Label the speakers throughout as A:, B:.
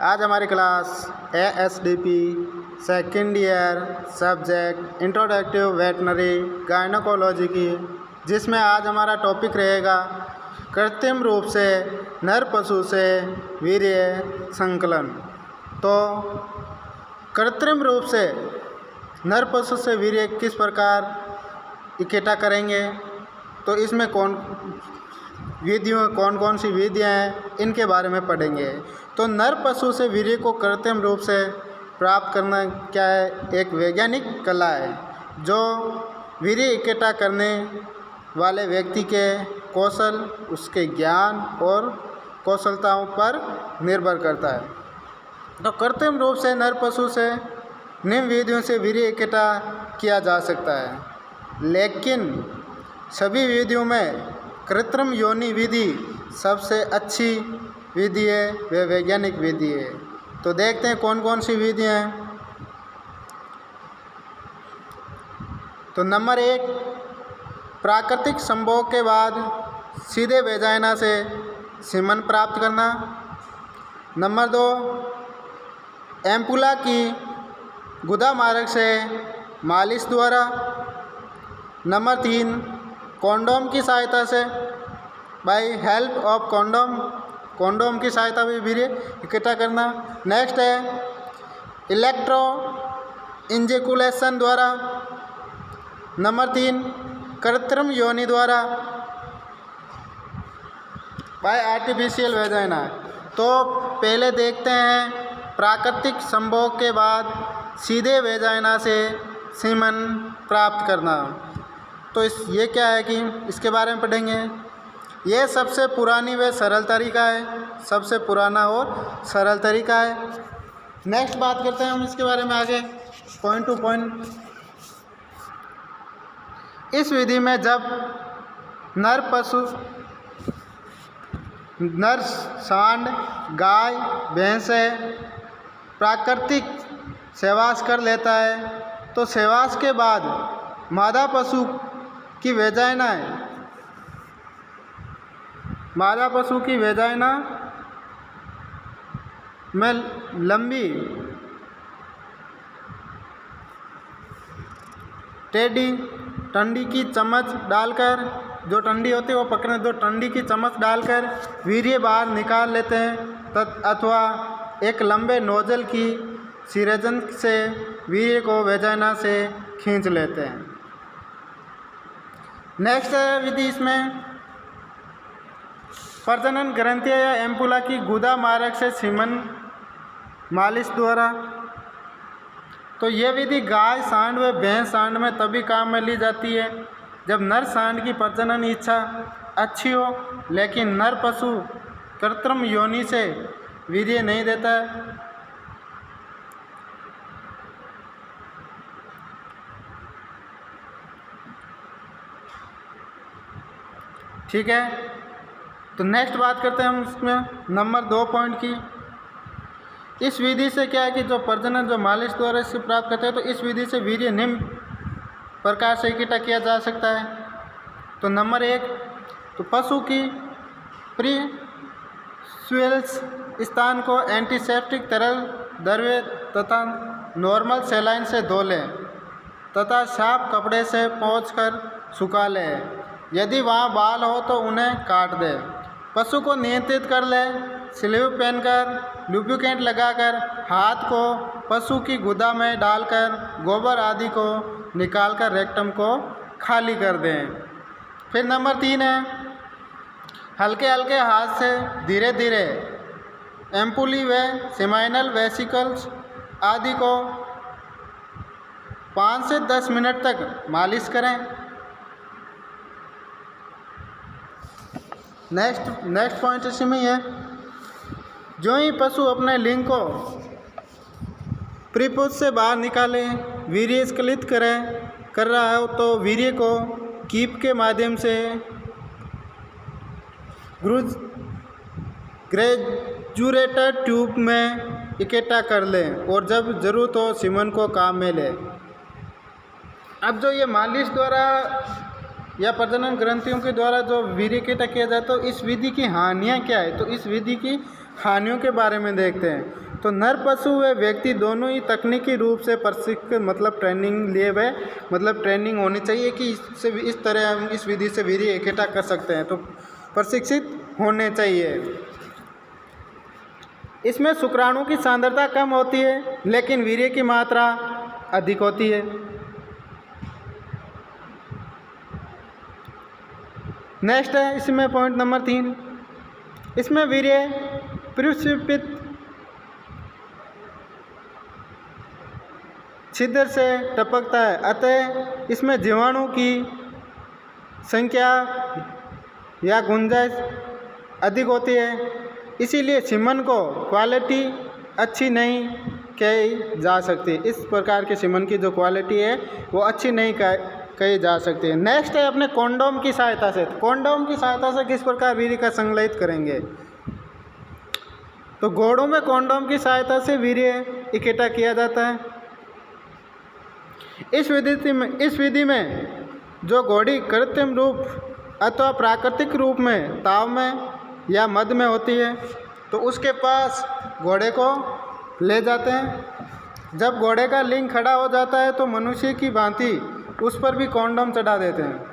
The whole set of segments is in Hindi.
A: आज हमारी class ASDP second year subject introductive veterinary gynaecology की, जिसमें आज हमारा टॉपिक रहेगा कृत्रिम रूप से नर पशु से वीर्य संकलन। तो कृत्रिम रूप से नर पशु से वीर्य किस प्रकार इकट्ठा करेंगे, तो इसमें कौन कौन सी विधियाँ हैं, इनके बारे में पढ़ेंगे। तो नर पशु से वीर्य को कृत्रिम रूप से प्राप्त करना क्या है, एक वैज्ञानिक कला है जो वीर्य इकट्ठा करने वाले व्यक्ति के कौशल, उसके ज्ञान और कौशलताओं पर निर्भर करता है। तो कृत्रिम रूप से नर पशु से निम्न विधियों से वीर्य इकट्ठा किया जा सकता है, लेकिन सभी विधियों में कृत्रिम योनि विधि सबसे अच्छी विधि है, वह वैज्ञानिक विधि है। तो देखते हैं कौन कौन सी विधियाँ हैं। तो नंबर 1, प्राकृतिक संभोग के बाद सीधे वेजाइना से सीमन प्राप्त करना। नंबर 2, एम्पुला की गुदा मार्ग से मालिश द्वारा। नंबर 3, कॉन्डोम की सहायता से, बाय हेल्प ऑफ कॉन्डोम की सहायता भी वीर्य इकट्ठा करना। नेक्स्ट है इलेक्ट्रो इंजेकुलेशन द्वारा। नंबर 3, कृत्रिम योनि द्वारा, बाय आर्टिफिशियल वेजाइना। तो पहले देखते हैं प्राकृतिक संभोग के बाद सीधे वेजाइना से सीमन प्राप्त करना। तो ये क्या है कि इसके बारे में पढ़ेंगे। ये सबसे पुरानी व सरल तरीका है, सबसे पुराना और सरल तरीका है। नेक्स्ट बात करते हैं हम इसके बारे में आगे पॉइंट टू पॉइंट। इस विधि में जब नर सांड, गाय, भैंस प्राकृतिक सहवास कर लेता है, तो सहवास के बाद मादा पशु की वेजाइना में लंबी टेढ़ी टंडी की चम्मच डालकर, जो टंडी होती है वो पकड़ने, जो टंडी की चम्मच डालकर वीर्य बाहर निकाल लेते हैं, अथवा एक लंबे नोजल की सिरेजन से वीर्य को वेजाइना से खींच लेते हैं। नेक्स्ट विधि इसमें प्रजनन ग्रंथियाँ या एम्पुला की गुदा मार्ग से सीमन मालिश द्वारा। तो ये विधि गाय सांड व भैंस सांड में तभी काम में ली जाती है जब नर सांड की प्रजनन इच्छा अच्छी हो, लेकिन नर पशु कृत्रिम योनि से वीर्य नहीं देता है। ठीक है, तो नेक्स्ट बात करते हैं हम इसमें नंबर 2 पॉइंट की। इस विधि से क्या है कि जो प्रजनन जो मालिश द्वारा इससे प्राप्त करते हैं, तो इस विधि से वीर्य निम्न प्रकार से इकट्ठा किया जा सकता है। तो नंबर 1, तो पशु की प्रीस्वेल्स स्थान को एंटीसेप्टिक तरल द्रव्य तथा नॉर्मल सेलाइन से धो लें तथा साफ कपड़े से पोंछकर सुखा लें। यदि वहाँ बाल हो तो उन्हें काट दें। पशु को नियंत्रित कर लें, स्लीव पहनकर लुब्रिकेंट लगाकर हाथ को पशु की गुदा में डालकर गोबर आदि को निकालकर रेक्टम को खाली कर दें। फिर नंबर 3 है हल्के हल्के हाथ से धीरे धीरे एम्पुली व सेमाइनल वेसिकल्स आदि को 5 से 10 मिनट तक मालिश करें। नेक्स्ट पॉइंट इसी में है, जो ही पशु अपने लिंग को प्रीपुंज से बाहर निकाले, वीर्य स्खलित कर रहा हो, तो वीर्य को कीप के माध्यम से ग्रेजुरेटर ट्यूब में इकट्ठा कर लें और जब जरूरत हो सीमन को काम में लें। अब जो ये मालिश द्वारा या प्रजनन ग्रंथियों के द्वारा जो वीर्य इकट्ठा किया जाता है, तो इस विधि की हानियाँ क्या है, तो इस विधि की हानियों के बारे में देखते हैं। तो नर पशु व व्यक्ति दोनों ही तकनीकी रूप से प्रशिक्षित मतलब ट्रेनिंग लिए हुए मतलब ट्रेनिंग होनी चाहिए कि इससे इस तरह हम इस विधि से वीर्य इकट्ठा कर सकते हैं, तो प्रशिक्षित होने चाहिए। इसमें शुक्राणु की सांद्रता कम होती है लेकिन वीर्य की मात्रा अधिक होती है। नेक्स्ट है इसमें पॉइंट नंबर 3, इसमें वीर्य प्रक्षेपित छिद्र से टपकता है, अतः इसमें जीवाणु की संख्या या गुंजाइश अधिक होती है, इसीलिए सीमन को क्वालिटी अच्छी नहीं कही जा सकती। इस प्रकार के सीमन की जो क्वालिटी है वो अच्छी नहीं कही जा सकती है। नेक्स्ट है अपने कॉन्डोम की सहायता से। कॉन्डोम की सहायता से किस प्रकार वीर्य का संग्रहित करेंगे, तो घोड़ों में कॉन्डोम की सहायता से वीर्य इकट्ठा किया जाता है। इस विधि में जो घोड़ी कृत्रिम रूप अथवा प्राकृतिक रूप में ताव में या मध्य में होती है तो उसके पास घोड़े को ले जाते हैं। जब घोड़े का लिंग खड़ा हो जाता है तो मनुष्य की भांति उस पर भी कॉन्डोम चढ़ा देते हैं।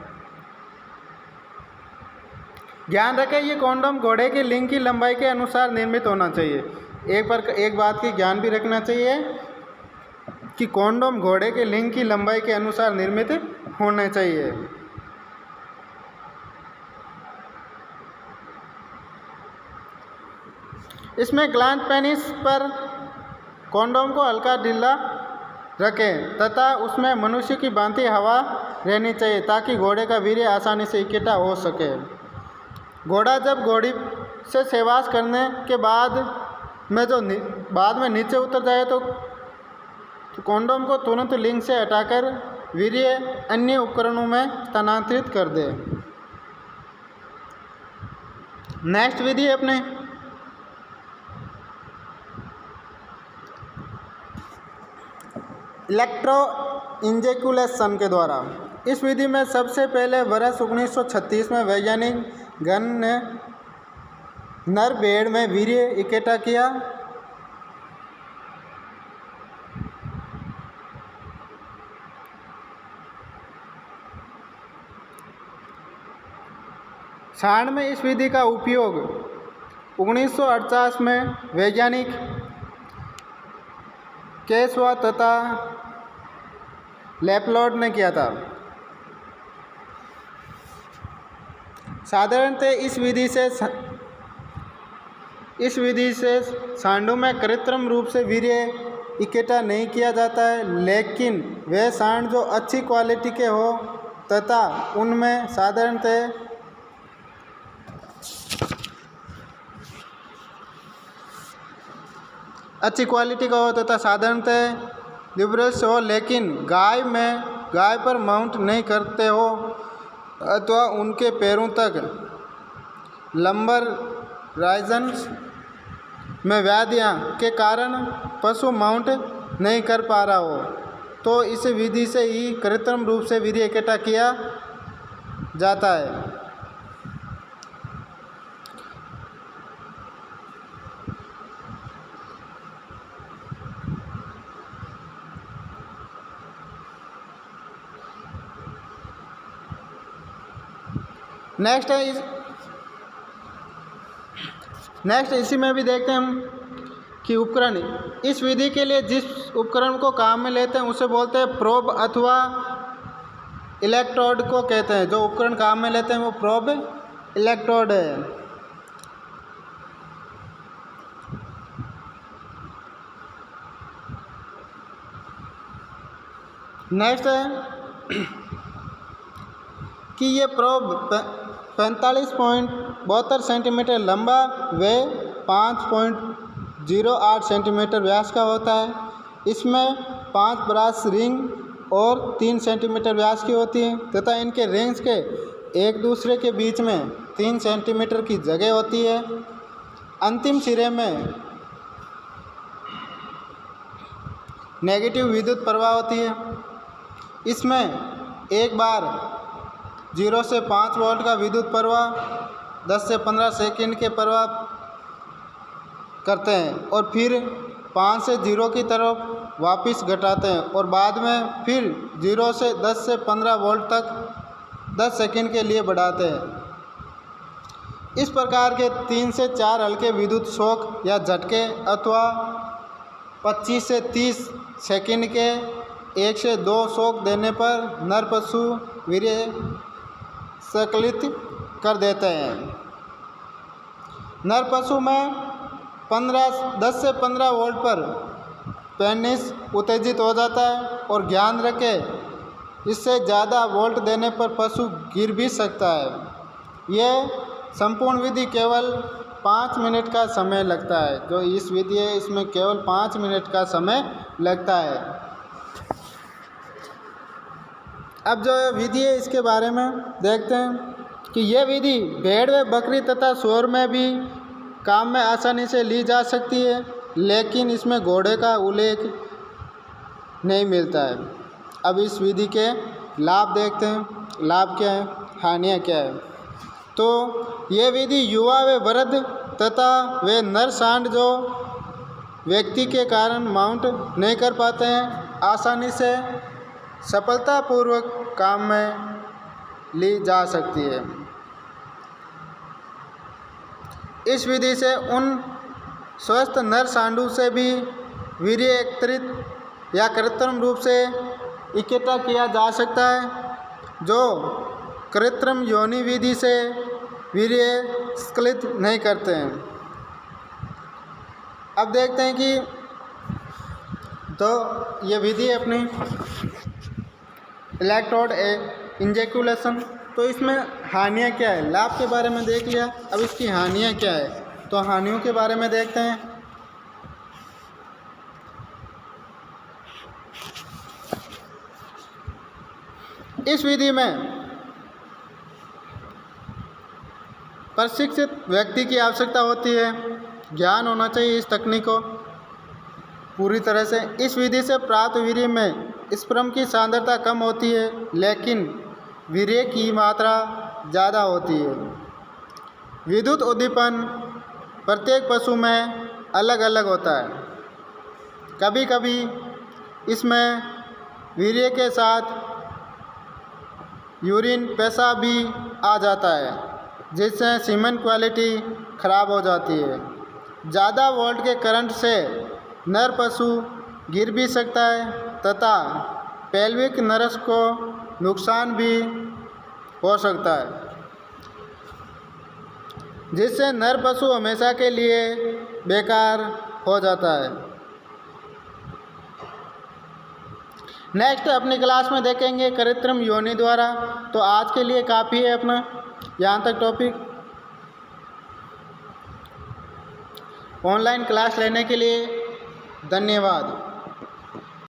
A: ध्यान रखें, ये कॉन्डोम घोड़े के लिंग की लंबाई के अनुसार निर्मित होना चाहिए। एक बात की ध्यान भी रखना चाहिए कि कॉन्डोम घोड़े के लिंग की लंबाई के अनुसार निर्मित होने चाहिए। इसमें ग्लैंड पेनिस पर कॉन्डोम को हल्का ढीला रखें तथा उसमें मनुष्य की भांति हवा रहनी चाहिए ताकि घोड़े का वीर्य आसानी से इकट्ठा हो सके। घोड़ा जब घोड़ी से सहवास करने के बाद में नीचे उतर जाए तो कॉन्डोम को तुरंत लिंग से हटाकर वीर्य अन्य उपकरणों में स्थानांतरित कर दे। नेक्स्ट विधि है अपने इलेक्ट्रो इंजेकुलेशन के द्वारा। इस विधि में सबसे पहले वर्ष 1936 में वैज्ञानिक गण ने नर भेड़ में वीर्य इकट्ठा किया। सांड में इस विधि का उपयोग 1948 में वैज्ञानिक केशवा तथा लेपलॉर्ड ने किया था। साधारणतः इस विधि से सांडों में कृत्रिम रूप से वीर्य इकट्ठा नहीं किया जाता है, लेकिन वे सांड जो अच्छी क्वालिटी के हो तथा उनमें साधारणतः अच्छी क्वालिटी का हो तथा साधारणतः लिबरल्स हो, लेकिन गाय पर माउंट नहीं करते हो अथवा उनके पैरों तक लंबर राइजन्स में व्याधियाँ के कारण पशु माउंट नहीं कर पा रहा हो, तो इस विधि से ही कृत्रिम रूप से वीर्य इकट्ठा किया जाता है। नेक्स्ट इसी में भी देखते हैं हम कि उपकरण। इस विधि के लिए जिस उपकरण को काम में लेते हैं उसे बोलते हैं प्रोब अथवा इलेक्ट्रोड को कहते हैं। जो उपकरण काम में लेते हैं वो प्रोब इलेक्ट्रोड है। नेक्स्ट है कि ये प्रोब 45.72 सेंटीमीटर लंबा व 5.08 सेंटीमीटर व्यास का होता है। इसमें 5 ब्रास रिंग और 3 सेंटीमीटर व्यास की होती है तथा इनके रिंग्स के एक दूसरे के बीच में 3 सेंटीमीटर की जगह होती है। अंतिम सिरे में नेगेटिव विद्युत प्रवाह होती है। इसमें एक बार 0 से 5 वोल्ट का विद्युत प्रवाह 10 से 15 सेकंड के प्रवाह करते हैं और फिर 5 से 0 की तरफ वापस घटाते हैं और बाद में फिर 0 से 10 से 15 वोल्ट तक 10 सेकंड के लिए बढ़ाते हैं। इस प्रकार के 3 से 4 हल्के विद्युत शॉक या झटके अथवा 25 से 30 सेकंड के 1 से 2 शॉक देने पर नर पशु वीर्य संकलित कर देते हैं। नर पशु में 10 से 15 वोल्ट पर पेनिस उत्तेजित हो जाता है और ध्यान रखें इससे ज़्यादा वोल्ट देने पर पशु गिर भी सकता है। यह संपूर्ण विधि केवल 5 मिनट का समय लगता है। जो इस विधि है इसमें केवल 5 मिनट का समय लगता है। अब जो विधि है इसके बारे में देखते हैं कि यह विधि भेड़ व बकरी तथा सूअर में भी काम में आसानी से ली जा सकती है, लेकिन इसमें घोड़े का उल्लेख नहीं मिलता है। अब इस विधि के लाभ देखते हैं। लाभ क्या है, हानियाँ क्या है। तो यह विधि युवा व वृद्ध तथा वे नर सांड जो व्यक्ति के कारण माउंट नहीं कर पाते हैं आसानी से सफलतापूर्वक काम में ली जा सकती है। इस विधि से उन स्वस्थ नर सांडों से भी वीर्य एकत्रित या कृत्रिम रूप से इकट्ठा किया जा सकता है जो कृत्रिम योनि विधि से वीर्य स्खलित नहीं करते हैं। अब देखते हैं कि तो ये विधि अपनी इलेक्ट्रोड इंजेक्युलेशन। तो इसमें हानियाँ क्या है, लाभ के बारे में देख लिया। अब इसकी हानियाँ क्या है, तो हानियों के बारे में देखते हैं। इस विधि में प्रशिक्षित व्यक्ति की आवश्यकता होती है, ज्ञान होना चाहिए इस तकनीक को पूरी तरह से। इस विधि से प्राप्त वीर्य में स्पर्म की सांद्रता कम होती है, लेकिन वीर्य की मात्रा ज़्यादा होती है। विद्युत उद्दीपन प्रत्येक पशु में अलग अलग होता है। कभी कभी इसमें वीर्य के साथ यूरिन पेशाब भी आ जाता है, जिससे सीमेन क्वालिटी खराब हो जाती है। ज़्यादा वोल्ट के करंट से नर पशु गिर भी सकता है तथा पेल्विक नर्व्स को नुकसान भी हो सकता है, जिससे नर पशु हमेशा के लिए बेकार हो जाता है। नेक्स्ट अपनी क्लास में देखेंगे कृत्रिम योनि द्वारा। तो आज के लिए काफ़ी है अपना यहाँ तक टॉपिक। ऑनलाइन क्लास लेने के लिए धन्यवाद।